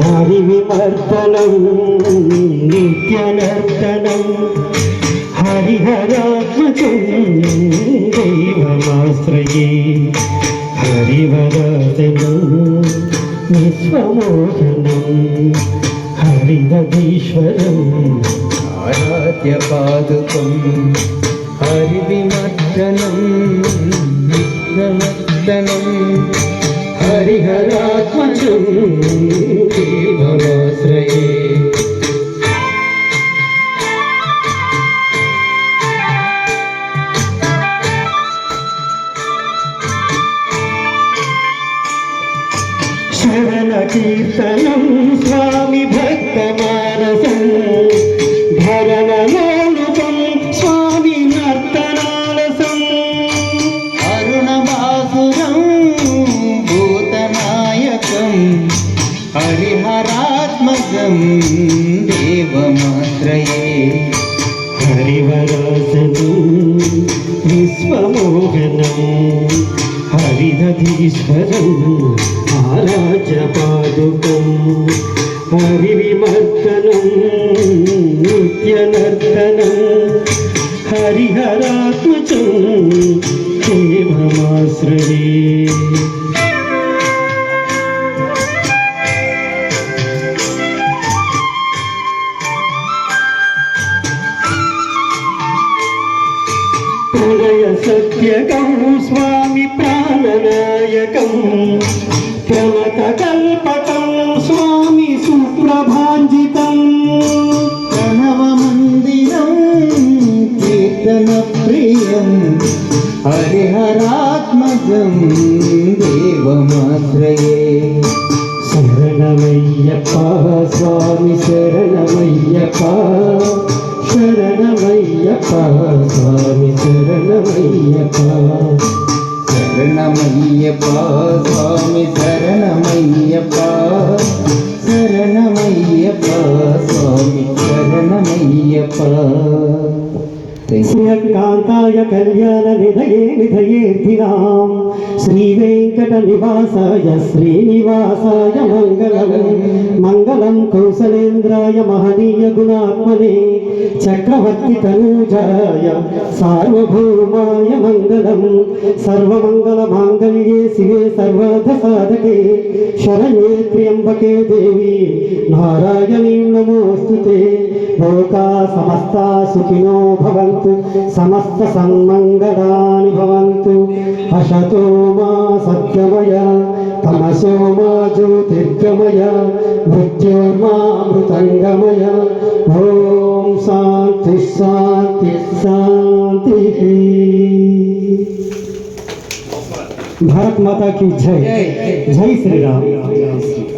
హరివిమర్దనం నిత్యనర్తనం హరిహరాత్మకం దైవమాశ్రయే హరివరాసనం విశ్వమోహనం హరిదీశ్వరం ఆరాధ్య పాదుకం హరివిమర్దనం నిత్యనర్తనం హరిహరాత్మజం దేవమాశ్రయే శరణ కీర్తనం స్వామి భక్తమానసం ధరణలోలుకం స్వామి నర్తనాలసం అరుణమాసురం హరిహరాత్మకం దేవమాశ్రయే హరివరాసనం విశ్వమోహనం హరిదీశ్వరం ఆరాధ్య పాదుకం హరివిమర్దనం నిత్యనర్తనం హరిహరాత్మజం దేవమాశ్రయే హృదయ సత్యకం స్వామి ప్రాణనాయకం ప్రమతకల్పకం స్వామి సుప్రభాంజితం ప్రణవ మందిరం కీర్తన ప్రియం హరిహరాత్మజం దేవమాశ్రయే శరణమయ్యప్ప స్వామి శరణమయ్యప్ప శరణమయ్యప్ప స్వామి శరణమయ్యప్ప శరణమయ్యప్ప స్వామి శరణమయ్యప్ప శరణమయ్యప్ప స్వామి శరణమయ్యప్ప శ్రీకాంతాయ కళ్యాణ నిధయే నిధయేర్ధినాం శ్రీ వెంకట నివాసాయ శ్రీనివాసాయ మంగళం మంగళం కౌసలేంద్రాయ మహనీయ గుణాత్మనే చక్రవర్తి తనూజాయ సార్వభౌమాయ మంగళం సర్వమంగళ మాంగళ్యే శివే సర్వార్థ సాధకే శరణ్యే త్ర్యంబకే దేవి నారాయణీ నమోస్తుతే లోకా సమస్తా సుఖినో భవంతు సమస్త సన్మంగళాని భవంతు అశతో మా సత్యమయ తమసో మా జ్యోతిర్గమయ మృత్యోర్మా అమృతంగమయ ఓం శాంతి శాంతి శాంతి భారత్ మాతా की जय जय श्री राम।